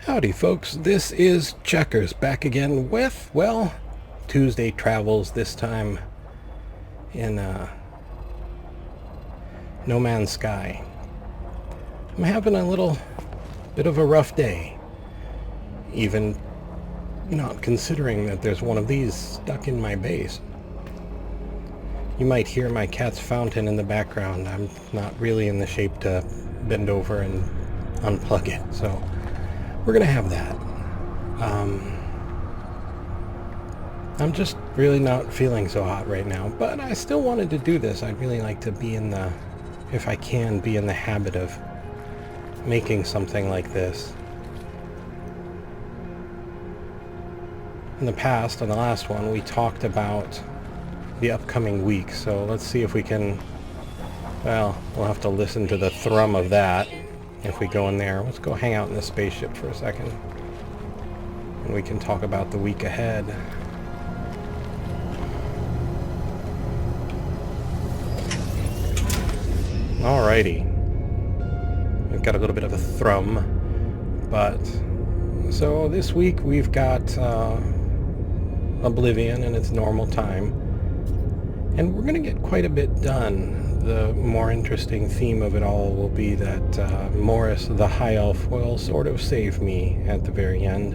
Howdy folks, this is Checkers back again with, well, Tuesday travels, this time in No Man's Sky. I'm having a little bit of a rough day, even not considering that there's one of these stuck in my base. You might hear my cat's fountain in the background. I'm not really in the shape to bend over and unplug it, so we're gonna have that. I'm just really not feeling so hot right now, but I still wanted to do this. I'd really like to be in the, if I can, be in the habit of making something like this. In the past, on the last one, we talked about the upcoming week, so let's see if we can, well, we'll have to listen to the thrum of that if we go in there. Let's go hang out in the spaceship for a second, and we can talk about the week ahead. Alrighty. We've got a little bit of a thrum, but so this week we've got Oblivion in its normal time, and we're going to get quite a bit done. The more interesting theme of it all will be that Morris the High Elf will sort of save me at the very end.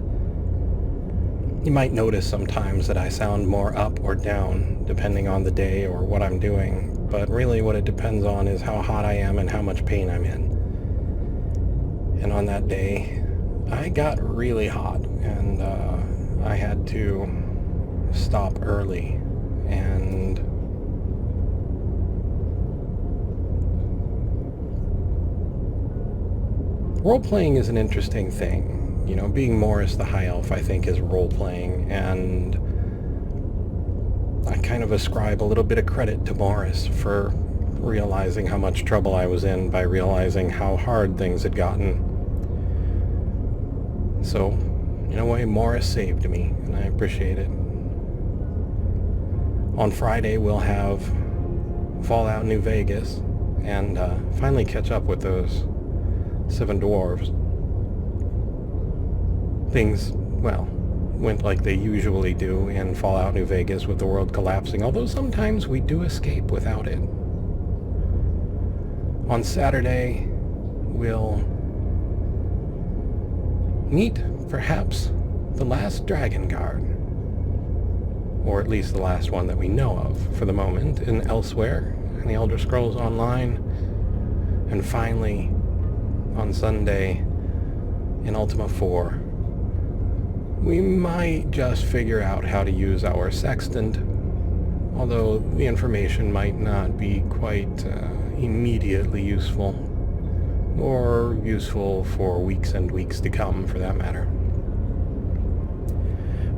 You might notice sometimes that I sound more up or down depending on the day or what I'm doing, but really what it depends on is how hot I am and how much pain I'm in. And on that day, I got really hot, and I had to stop early, and role-playing is an interesting thing. You know, being Morris the High Elf, I think, is role-playing, and I kind of ascribe a little bit of credit to Morris for realizing how much trouble I was in by realizing how hard things had gotten. So, in a way, Morris saved me, and I appreciate it. On Friday, we'll have Fallout New Vegas, and finally catch up with those 7 dwarves. Things, well, went like they usually do in Fallout New Vegas with the world collapsing, although sometimes we do escape without it. On Saturday, we'll meet, perhaps, the last Dragon Guard. Or at least the last one that we know of for the moment, in Elsewhere, in the Elder Scrolls Online. And finally, on Sunday, in Ultima 4, we might just figure out how to use our sextant, although the information might not be quite immediately useful, or useful for weeks and weeks to come, for that matter.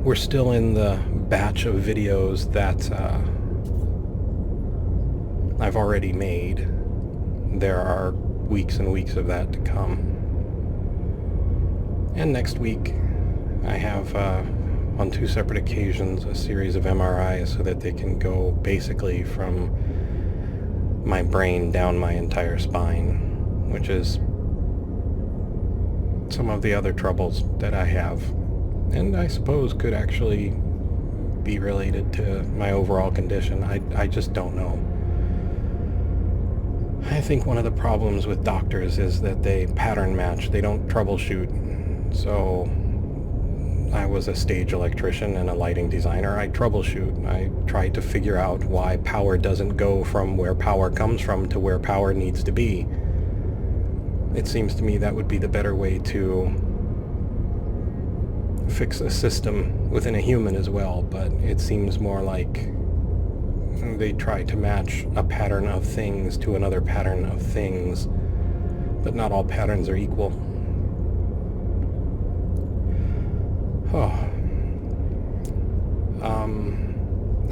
We're still in the batch of videos that I've already made. There are weeks and weeks of that to come. And next week, I have, on 2 separate occasions, a series of MRIs so that they can go basically from my brain down my entire spine, which is some of the other troubles that I have, and I suppose could actually be related to my overall condition. I just don't know. I think one of the problems with doctors is that they pattern match. They don't troubleshoot. So I was a stage electrician and a lighting designer. I troubleshoot. I try to figure out why power doesn't go from where power comes from to where power needs to be. It seems to me that would be the better way to fix a system within a human as well, but it seems more like they try to match a pattern of things to another pattern of things, but not all patterns are equal.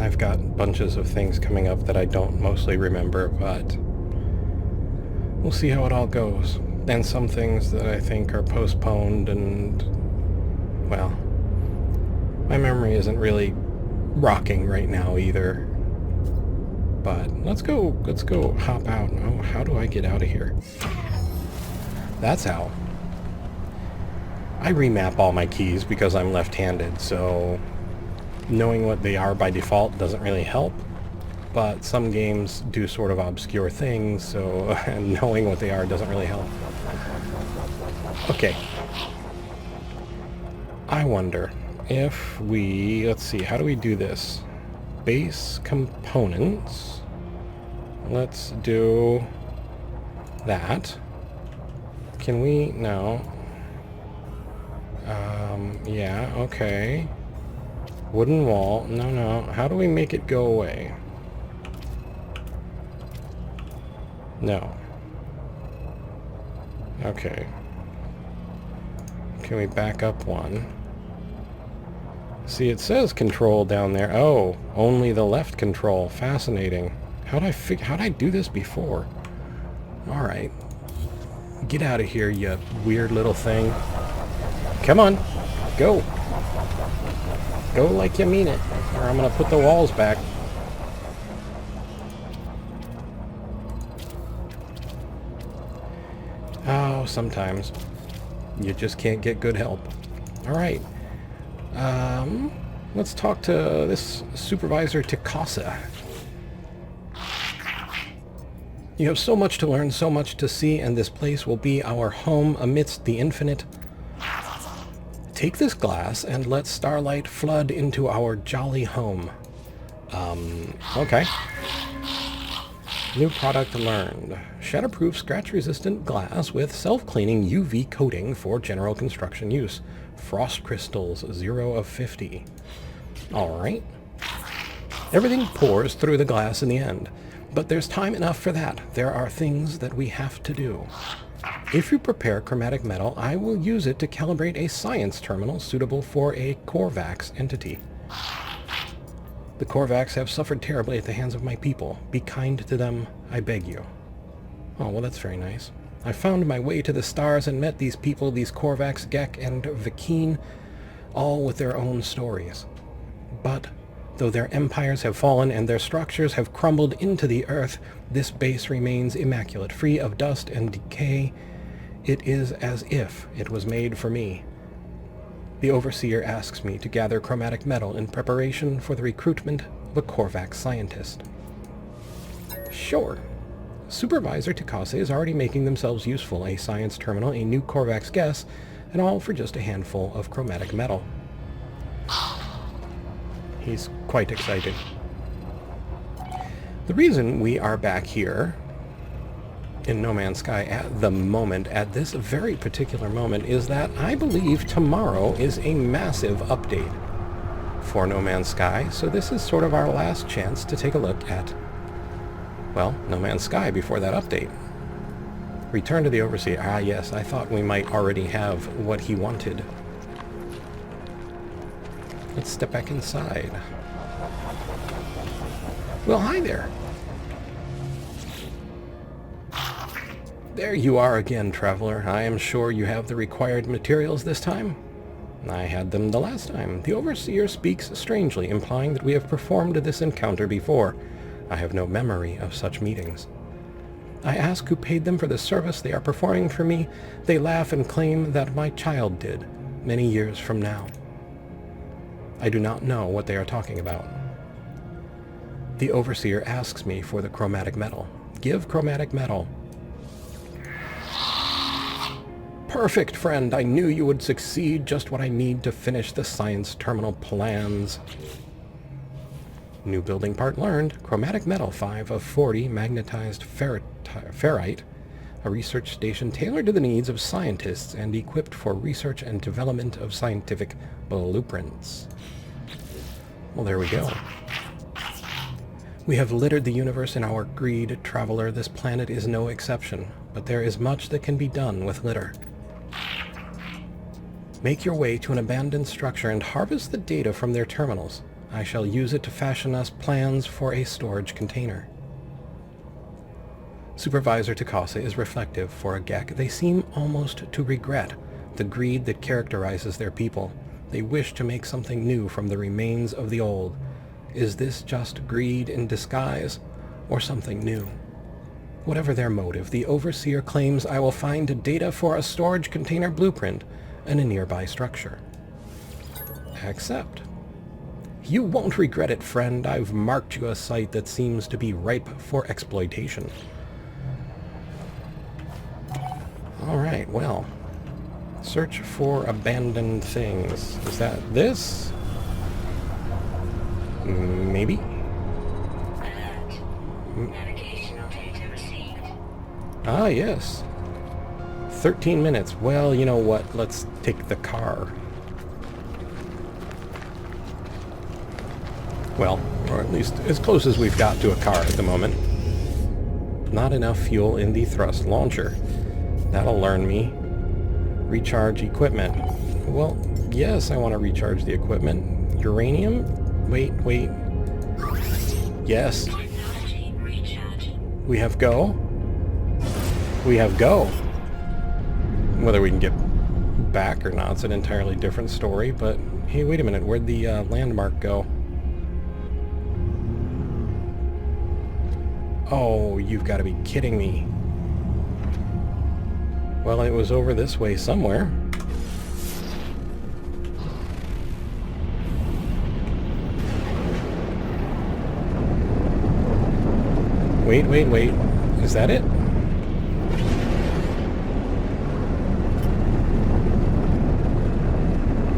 I've got bunches of things coming up that I don't mostly remember, but we'll see how it all goes. And some things that I think are postponed, and, well, my memory isn't really rocking right now either. But let's go hop out. Oh, how do I get out of here? That's how. I remap all my keys because I'm left-handed, so knowing what they are by default doesn't really help. But some games do sort of obscure things, so knowing what they are doesn't really help. Okay. I wonder if we... Let's see, how do we do this? Base components. Let's do that. Can we... No. Yeah, okay. Wooden wall. No, no. How do we make it go away? No. Okay. Can we back up one? See, it says control down there. Oh, only the left control. Fascinating. How'd I do this before? Alright. Get out of here, you weird little thing. Come on. Go. Go like you mean it, or I'm gonna put the walls back. Oh, sometimes you just can't get good help. Alright. Let's talk to this Supervisor Tikasa. You have so much to learn, so much to see, and this place will be our home amidst the infinite. Take this glass and let starlight flood into our jolly home. Okay. New product learned. Shatterproof, scratch-resistant glass with self-cleaning UV coating for general construction use. Frost crystals, 0 of 50. Alright. Everything pours through the glass in the end. But there's time enough for that. There are things that we have to do. If you prepare chromatic metal, I will use it to calibrate a science terminal suitable for a Korvax entity. The Korvax have suffered terribly at the hands of my people. Be kind to them, I beg you. Oh, well, that's very nice. I found my way to the stars and met these people, these Korvax, Gek, and Vikeen, all with their own stories. But though their empires have fallen and their structures have crumbled into the earth, this base remains immaculate, free of dust and decay. It is as if it was made for me. The Overseer asks me to gather chromatic metal in preparation for the recruitment of a Korvax scientist. Sure. Supervisor Tikase is already making themselves useful, a science terminal, a new Korvax guess, and all for just a handful of chromatic metal. He's quite excited. The reason we are back here in No Man's Sky at the moment, at this very particular moment, is that I believe tomorrow is a massive update for No Man's Sky, so this is sort of our last chance to take a look at, well, No Man's Sky before that update. Return to the Overseer. Ah, yes, I thought we might already have what he wanted. Let's step back inside. Well, hi there. There you are again, traveler. I am sure you have the required materials this time. I had them the last time. The Overseer speaks strangely, implying that we have performed this encounter before. I have no memory of such meetings. I ask who paid them for the service they are performing for me. They laugh and claim that my child did, many years from now. I do not know what they are talking about. The Overseer asks me for the chromatic metal. Give chromatic metal. Perfect, friend. I knew you would succeed. Just what I need to finish the science terminal plans. New building part learned. Chromatic metal, 5 of 40, magnetized ferrite. A research station tailored to the needs of scientists and equipped for research and development of scientific blueprints. Well, there we go. We have littered the universe in our greed, traveler. This planet is no exception, but there is much that can be done with litter. Make your way to an abandoned structure and harvest the data from their terminals. I shall use it to fashion us plans for a storage container. Supervisor Tikasa is reflective for a Gek. They seem almost to regret the greed that characterizes their people. They wish to make something new from the remains of the old. Is this just greed in disguise, or something new? Whatever their motive, the Overseer claims I will find data for a storage container blueprint. and a nearby structure. Accept. You won't regret it, friend. I've marked you a site that seems to be ripe for exploitation. Alright, well. Search for abandoned things. Is that this? Maybe? Navigational data received. Ah, yes. 13 minutes. Well, you know what? Let's take the car. Well, or at least as close as we've got to a car at the moment. Not enough fuel in the thrust launcher. That'll learn me. Recharge equipment. Well, yes, I want to recharge the equipment. Uranium? Wait. Yes. Technology recharge. We have go. We have go. Whether we can get back or not, it's an entirely different story, but hey, wait a minute. Where'd the landmark go? Oh, you've got to be kidding me. Well, it was over this way somewhere. Wait. Is that it?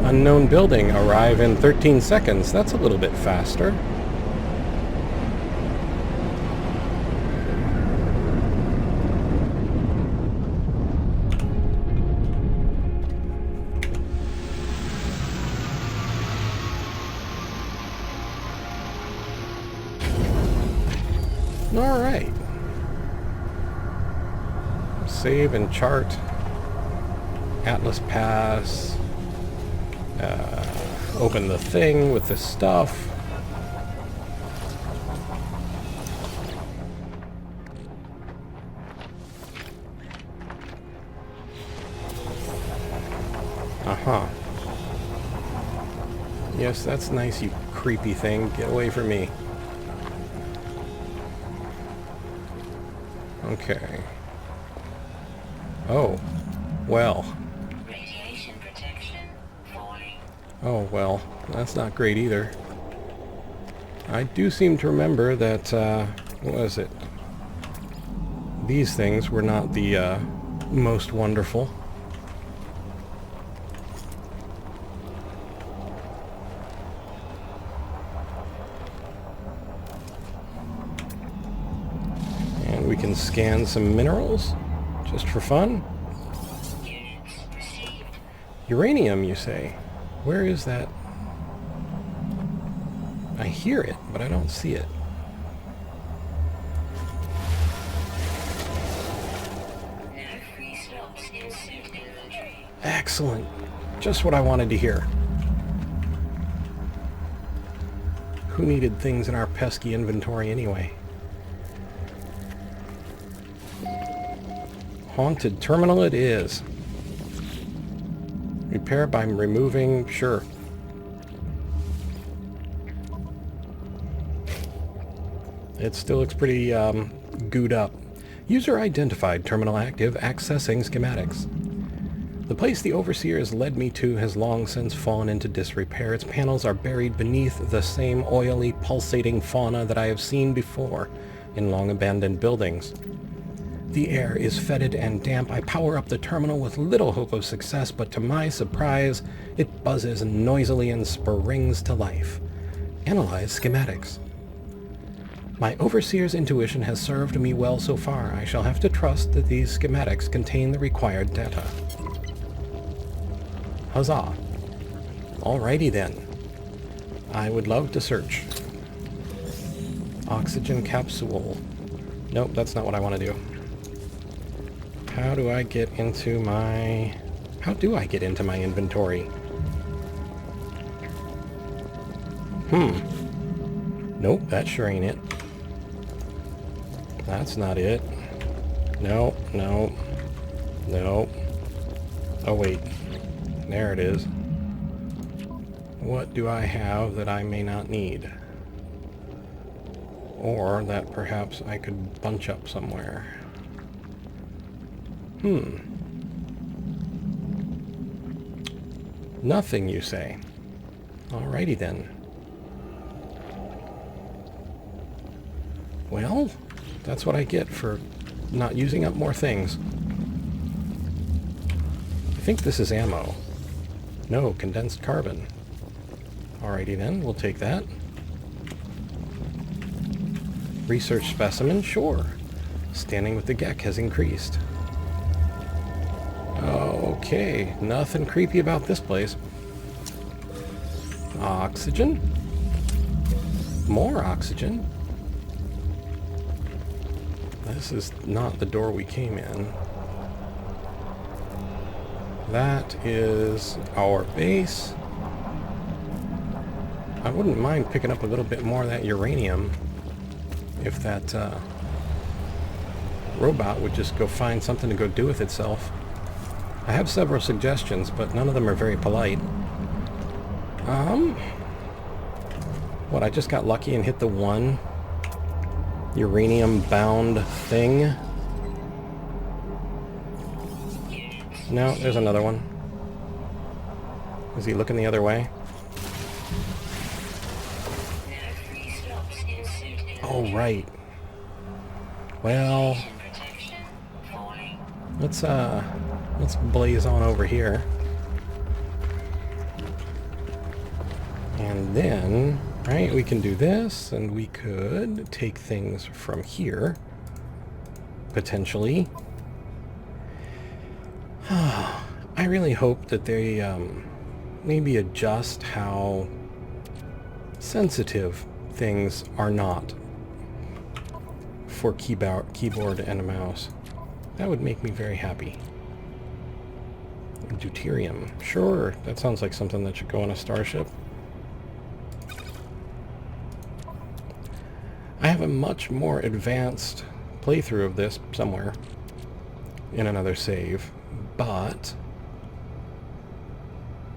Unknown building. Arrive in 13 seconds. That's a little bit faster. Alright. Save and chart. Atlas Pass. Open the thing with the stuff. Uh-huh. Yes, that's nice, you creepy thing. Get away from me. Okay. Oh. Well. Radiation protection falling. Oh, well. That's not great either. I do seem to remember that, what was it? These things were not the, most wonderful. And we can scan some minerals, just for fun. Units received. Uranium, you say? Where is that? I hear it, but I don't see it. No free slots in suit inventory. Excellent. Just what I wanted to hear. Who needed things in our pesky inventory anyway? Haunted terminal it is. Repair by removing... Sure. It still looks pretty, gooed up. User identified, terminal active, accessing schematics. The place the Overseer has led me to has long since fallen into disrepair. Its panels are buried beneath the same oily, pulsating fauna that I have seen before in long-abandoned buildings. The air is fetid and damp. I power up the terminal with little hope of success, but to my surprise, it buzzes noisily and springs to life. Analyze schematics. My Overseer's intuition has served me well so far. I shall have to trust that these schematics contain the required data. Huzzah. Alrighty then. I would love to search. Oxygen capsule. Nope, that's not what I want to do. How do I get into my... How do I get into my inventory? Nope, that sure ain't it. That's not it. No. Oh, wait. There it is. What do I have that I may not need? Or that perhaps I could bunch up somewhere. Nothing, you say? Alrighty then. Well, that's what I get for not using up more things. I think this is ammo. No, condensed carbon. Alrighty then, we'll take that. Research specimen, sure. Standing with the Gek has increased. Okay, nothing creepy about this place. Oxygen. More oxygen. This is not the door we came in. That is our base. I wouldn't mind picking up a little bit more of that uranium if that robot would just go find something to go do with itself. I have several suggestions, but none of them are very polite. What, I just got lucky and hit the one uranium-bound thing? No, there's another one. Is he looking the other way? Oh, right. Well, let's blaze on over here. And then, right, we can do this, and we could take things from here, potentially. I really hope that they maybe adjust how sensitive things are not for keyboard and a mouse. That would make me very happy. Deuterium. Sure, that sounds like something that should go on a starship. I have a much more advanced playthrough of this somewhere in another save, but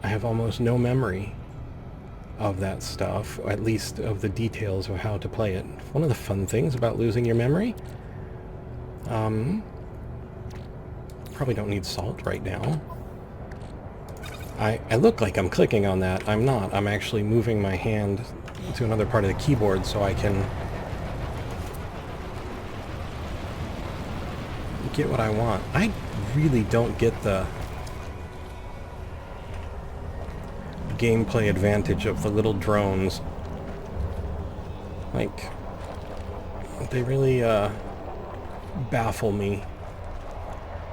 I have almost no memory of that stuff, or at least of the details of how to play it. One of the fun things about losing your memory. Probably don't need salt right now. I look like I'm clicking on that. I'm not. I'm actually moving my hand to another part of the keyboard so I can get what I want. I really don't get the gameplay advantage of the little drones. Like, they really baffle me.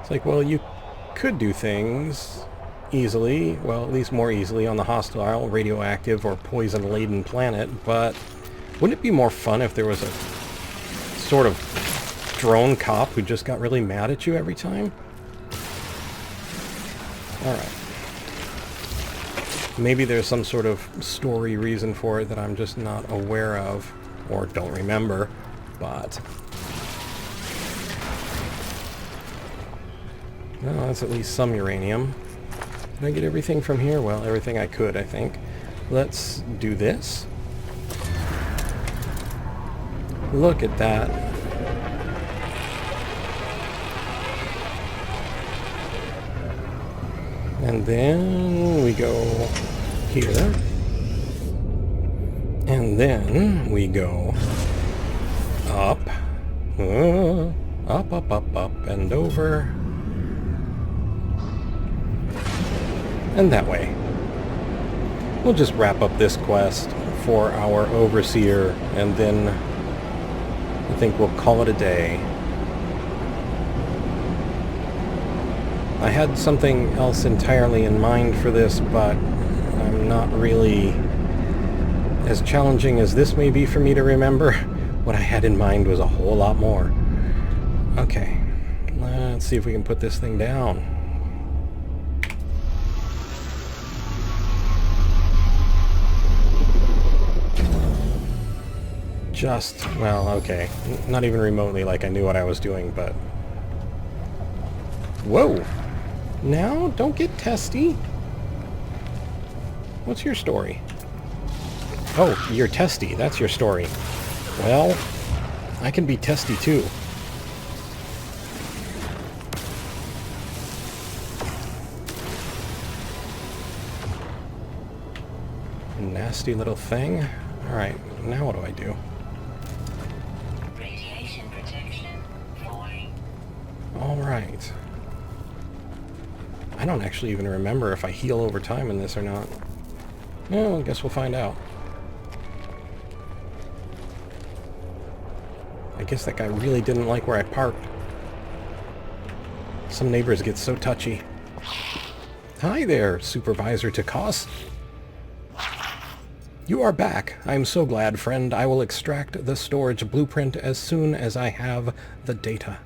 It's like, well, you could do things easily, well, at least more easily on the hostile, radioactive, or poison-laden planet, but wouldn't it be more fun if there was a sort of drone cop who just got really mad at you every time? Alright. Maybe there's some sort of story reason for it that I'm just not aware of, or don't remember, but... no, that's at least some uranium. Did I get everything from here? Well, everything I could, I think. Let's do this. Look at that. And then we go here. And then we go up. Up, up, up, up, and over. And that way. We'll just wrap up this quest for our overseer, and then I think we'll call it a day. I had something else entirely in mind for this, but I'm not really... as challenging as this may be for me to remember, what I had in mind was a whole lot more. Okay, let's see if we can put this thing down. Just, well, okay. Not even remotely like I knew what I was doing, but... whoa! Now, don't get testy. What's your story? Oh, you're testy. That's your story. Well, I can be testy too. Nasty little thing. Alright, now what do I do? Radiation protection falling. Alright. I don't actually even remember if I heal over time in this or not. Well, I guess we'll find out. I guess that guy really didn't like where I parked. Some neighbors get so touchy. Hi there, Supervisor Takos. You are back. I'm so glad, friend. I will extract the storage blueprint as soon as I have the data.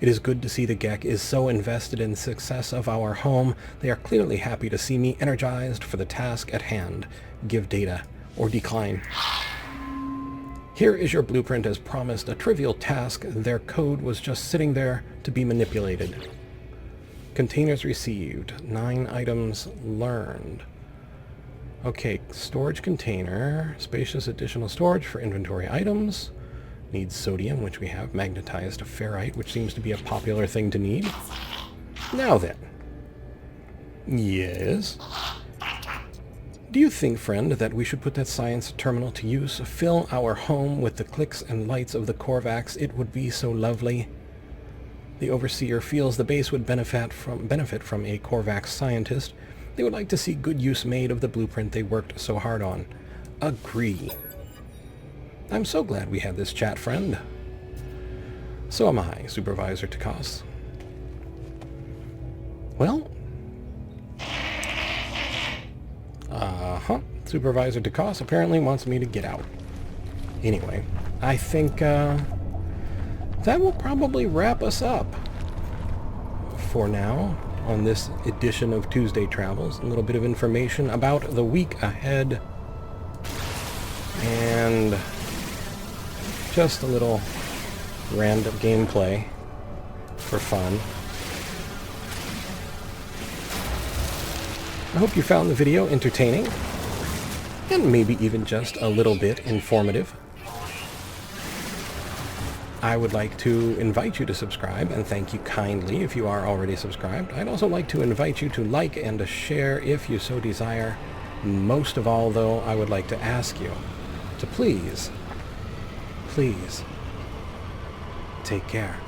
It is good to see the GEC is so invested in the success of our home. They are clearly happy to see me energized for the task at hand. Give data or decline. Here is your blueprint as promised. A trivial task. Their code was just sitting there to be manipulated. Containers received. 9 items learned. Okay, storage container. Spacious additional storage for inventory items. Needs sodium, which we have. Magnetized ferrite, which seems to be a popular thing to need. Now then. Yes? Do you think, friend, that we should put that science terminal to use? Fill our home with the clicks and lights of the Korvax? It would be so lovely. The Overseer feels the base would benefit from a Korvax scientist. They would like to see good use made of the blueprint they worked so hard on. Agree. I'm so glad we had this chat, friend. So am I, Supervisor Takos. Well... Supervisor Takos apparently wants me to get out. Anyway, I think, that will probably wrap us up for now on this edition of Tuesday Travels. A little bit of information about the week ahead. And just a little random gameplay for fun. I hope you found the video entertaining, and maybe even just a little bit informative. I would like to invite you to subscribe, and thank you kindly if you are already subscribed. I'd also like to invite you to like and to share if you so desire. Most of all, though, I would like to ask you to please take care.